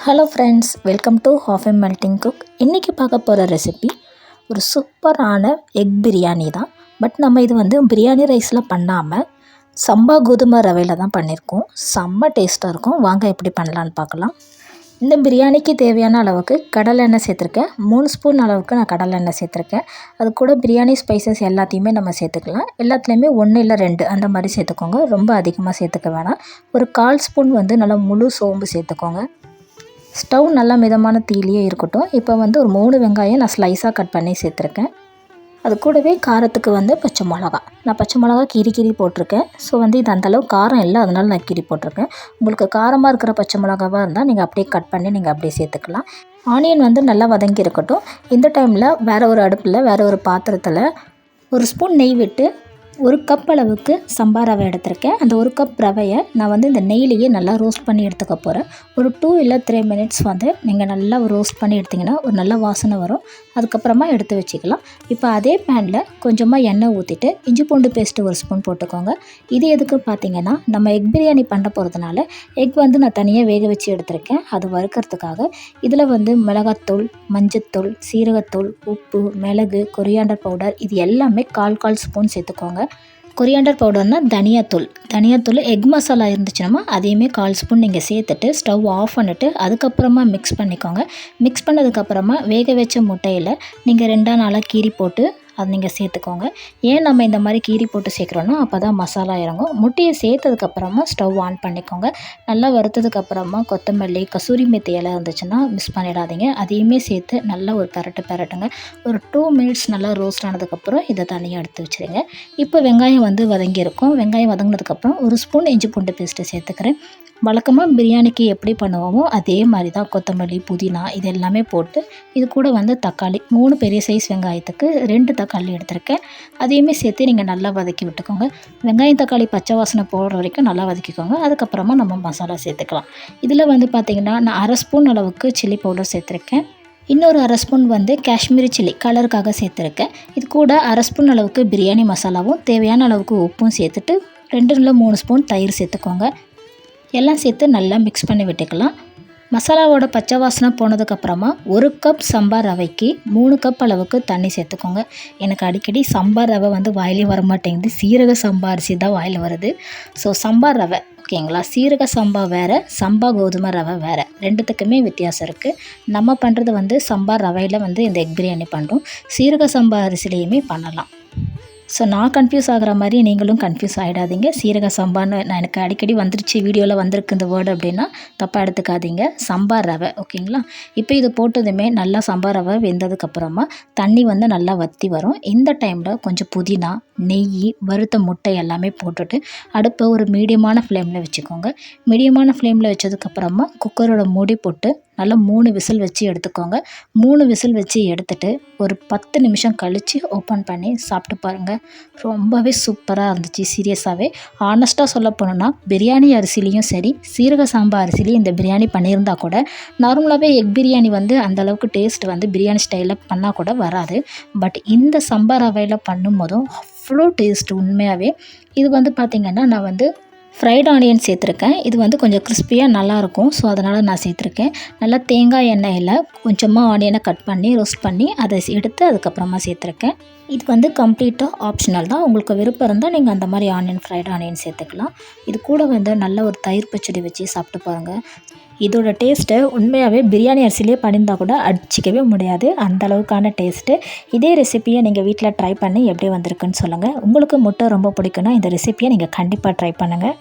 Hello friends, welcome to half M melting cook. இன்றைக்கி பார்க்க போகிற ரெசிபி ஒரு சூப்பரான எக் பிரியாணி தான். பட் நம்ம இது பிரியாணி ரைஸில் பண்ணாமல் சம்பா கோதுமை ரவையில் தான் பண்ணியிருக்கோம். செம்ம டேஸ்ட்டாக இருக்கும். வாங்க எப்படி பண்ணலான்னு பார்க்கலாம். இந்த பிரியாணிக்கு தேவையான அளவுக்கு கடலை எண்ணெய் சேர்த்துருக்கேன். 3 ஸ்பூன் அளவுக்கு நான் கடலை எண்ணெய் சேர்த்துருக்கேன். அது கூட பிரியாணி ஸ்பைசஸ் எல்லாத்தையுமே நம்ம சேர்த்துக்கலாம். எல்லாத்துலேயுமே 1 இல்லை 2 அந்த மாதிரி சேர்த்துக்கோங்க. ரொம்ப அதிகமாக சேர்த்துக்க வேணாம். ஒரு 1/4 ஸ்பூன் நல்லா முழு சோம்பு சேர்த்துக்கோங்க. ஸ்டவ் நல்லா மிதமான தீயிலேயே இருக்கட்டும். இப்போ ஒரு 3 வெங்காயம் நான் ஸ்லைஸாக கட் பண்ணி சேர்த்துருக்கேன். அது கூடவே காரத்துக்கு பச்சை மிளகா, நான் பச்சை மிளகா கீரி போட்டிருக்கேன். ஸோ இது அந்தளவு காரம் இல்லை, அதனால் நான் கீரி போட்டிருக்கேன். உங்களுக்கு காரமாக இருக்கிற பச்சை மிளகாவாக இருந்தால் நீங்கள் அப்படியே கட் பண்ணி நீங்கள் அப்படியே சேர்த்துக்கலாம். ஆனியன் நல்லா வதங்கி இருக்கட்டும். இந்த டைமில் வேறு ஒரு அடுப்பில் வேறு ஒரு பாத்திரத்தில் 1 ஸ்பூன் நெய் விட்டு 1 கப் அளவுக்கு சம்பா ரவை எடுத்திருக்கேன். அந்த 1 கப் ரவையை நான் இந்த நெய்லேயே நல்லா ரோஸ்ட் பண்ணி எடுத்துக்க போகிறேன். ஒரு 2 இல்லை 3 மினிட்ஸ் நீங்கள் நல்லா ரோஸ்ட் பண்ணி எடுத்திங்கன்னா ஒரு நல்ல வாசனை வரும். அதுக்கப்புறமா எடுத்து வச்சுக்கலாம். இப்போ அதே பேனில் கொஞ்சமாக எண்ணெய் ஊற்றிட்டு இஞ்சி பூண்டு பேஸ்ட்டு 1 ஸ்பூன் போட்டுக்கோங்க. இது எதுக்கு பார்த்தீங்கன்னா, நம்ம எக் பிரியாணி பண்ண போகிறதுனால எக் நான் தனியாக வேக வச்சு எடுத்திருக்கேன். அது வறுக்கிறதுக்காக. இதில் மிளகாத்தூள், மஞ்சத்தூள், சீரகத்தூள், உப்பு, மிளகு, கொரியாண்டர் பவுடர் இது எல்லாமே 1/4 ஸ்பூன் சேர்த்துக்கோங்க. கொரியாண்டர் பவுடர்னால் தனியாத்தூள் எக் மசாலா இருந்துச்சுன்னா அதையுமே 1/4 ஸ்பூன் நீங்கள் சேர்த்துட்டு ஸ்டவ் ஆஃப் பண்ணிவிட்டு அதுக்கப்புறமா மிக்ஸ் பண்ணிக்கோங்க. மிக்ஸ் பண்ணதுக்கப்புறமா வேக வச்ச முட்டையில் நீங்கள் 2 நாளாக கீறி போட்டு அது நீங்கள் சேர்த்துக்கோங்க. ஏன் நம்ம இந்த மாதிரி கீரி போட்டு சேர்க்குறோன்னா அப்போ தான் மசாலா இறங்கும். முட்டையை சேர்த்ததுக்கப்புறமா ஸ்டவ் ஆன் பண்ணிக்கோங்க. நல்லா வறுத்ததுக்கப்புறமா கொத்தமல்லி, கசூரி மெத்தி இலை இருந்துச்சுன்னா மிஸ் பண்ணிடாதீங்க. அதையுமே சேர்த்து நல்லா ஒரு பரட்டுங்க. ஒரு 2 மினிட்ஸ் நல்லா ரோஸ்ட் ஆனதுக்கப்புறம் இதை தனியாக எடுத்து வச்சுருங்க. இப்போ வெங்காயம் வதங்கியிருக்கும். வெங்காயம் வதங்கினதுக்கப்புறம் 1 ஸ்பூன் இஞ்சி பூண்டு பேஸ்ட்டு சேர்த்துக்கிறேன். வழக்கமாக பிரியாணிக்கு எப்படி பண்ணுவோமோ அதே மாதிரி தான் கொத்தமல்லி, புதினா இது எல்லாமே போட்டு இது கூட தக்காளி 3 பெரிய சைஸ் வெங்காயத்துக்கு 2 தக்காளி எடுத்திருக்கேன். அதையுமே சேர்த்து நீங்கள் நல்லா வதக்கி விட்டுக்கோங்க. வெங்காயம் தக்காளி பச்சை வாசனை போடுற வரைக்கும் நல்லா வதக்கிக்கோங்க. அதுக்கப்புறமா நம்ம மசாலா சேர்த்துக்கலாம். இதில் பார்த்திங்கன்னா நான் 1/2 ஸ்பூன் அளவுக்கு சில்லி பவுடர் சேர்த்துருக்கேன். இன்னொரு 1/2 ஸ்பூன் காஷ்மீரி சில்லி கலருக்காக சேர்த்துருக்கேன். இது கூட 1/2 ஸ்பூன் அளவுக்கு பிரியாணி மசாலாவும் தேவையான அளவுக்கு உப்பும் சேர்த்துட்டு 2 இல்லை 3 ஸ்பூன் தயிர் சேர்த்துக்கோங்க. எல்லாம் சேர்த்து நல்லா மிக்ஸ் பண்ணி விட்டுக்கலாம். மசாலாவோட பச்சை வாசனை போனதுக்கப்புறமா 1 கப் சம்பா ரவைக்கு 3 கப் அளவுக்கு தண்ணி சேர்த்துக்கோங்க. எனக்கு அடிக்கடி சம்பா ரவை வாயிலே வர மாட்டேங்குது. சீரக சம்பா அரிசி தான் வாயில் வருது. ஸோ சம்பா ரவை ஓகேங்களா. சீரக சம்பா வேறு, சம்பா கோதுமை ரவை வேறு, 2த்துக்குமே வித்தியாசம் இருக்குது. நம்ம பண்ணுறது சம்பா ரவையில் இந்த எக் பிரியாணி பண்ணுறோம். சீரக சம்பா அரிசிலையுமே பண்ணலாம். ஸோ நான் கன்ஃபியூஸ் ஆகிற மாதிரி நீங்களும் கன்ஃபியூஸ் ஆகிடாதீங்க. சீரக சம்பான்னு நான் எனக்கு அடிக்கடி வந்துருச்சு, வீடியோவில் வந்திருக்கு இந்த வேர்டு அப்படின்னா தப்பாக எடுத்துக்காதீங்க. சம்பா ரவை ஓகேங்களா. இப்போ இது போட்டதுமே நல்லா சம்பா ரவை வெந்ததுக்கப்புறமா தண்ணி நல்லா வற்றி வரும். இந்த டைமில் கொஞ்சம் புதினா, நெய், வறுத்த முட்டை எல்லாமே போட்டுட்டு அடுப்பை ஒரு மீடியமான ஃப்ளேமில் வச்சுக்கோங்க. மீடியமான ஃப்ளேமில் வச்சதுக்கப்புறமா குக்கரோட மூடி போட்டு நல்லா 3 விசில் வச்சு எடுத்துக்கோங்க. 3 விசில் வச்சு எடுத்துகிட்டு ஒரு 10 நிமிஷம் கழித்து ஓப்பன் பண்ணி சாப்பிட்டு பாருங்கள். ரொம்பவே சூப்பராக இருந்துச்சு. சீரியஸாகவே ஆனஸ்ட்டாக சொல்ல போனோன்னா பிரியாணி அரிசிலையும் சரி, சீரக சாம்பா அரிசிலையும் இந்த பிரியாணி பண்ணியிருந்தா கூட நார்மலாகவே எக் பிரியாணி அந்தளவுக்கு டேஸ்ட் பிரியாணி ஸ்டைலில் பண்ணால் கூட வராது. பட் இந்த சம்பா ரவையில் பண்ணும் போதும் அவ்வளோ டேஸ்ட் உண்மையாகவே. இது பார்த்திங்கன்னா நான் ஃப்ரைட் ஆனியன் சேர்த்துருக்கேன். இது கொஞ்சம் கிறிஸ்பியாக நல்லாயிருக்கும். ஸோ அதனால் நான் சேர்த்துருக்கேன். நல்லா தேங்காய் எண்ணெயில் கொஞ்சமாக ஆனியனை கட் பண்ணி ரோஸ்ட் பண்ணி அதை எடுத்து அதுக்கப்புறமா சேர்த்துருக்கேன். இது கம்ப்ளீட்டாக ஆப்ஷனல் தான். உங்களுக்கு விருப்பம் இருந்தால் நீங்கள் அந்த மாதிரி ஃப்ரைட் ஆனியன் சேர்த்துக்கலாம். இது கூட நல்ல ஒரு தயிர் பச்சடி வச்சு சாப்பிட்டு பாருங்கள். இதோட டேஸ்ட்டு உண்மையாகவே பிரியாணி அரிசிலேயே பண்ணியிருந்தால் கூட அடிச்சிக்கவே முடியாது, அந்தளவுக்கான டேஸ்ட்டு. இதே ரெசிப்பியை நீங்கள் வீட்டில் ட்ரை பண்ணி எப்படி வந்திருக்குன்னு சொல்லுங்கள். உங்களுக்கு முட்டை ரொம்ப பிடிக்குன்னா இந்த ரெசிப்பியை நீங்கள் கண்டிப்பாக ட்ரை பண்ணுங்கள்.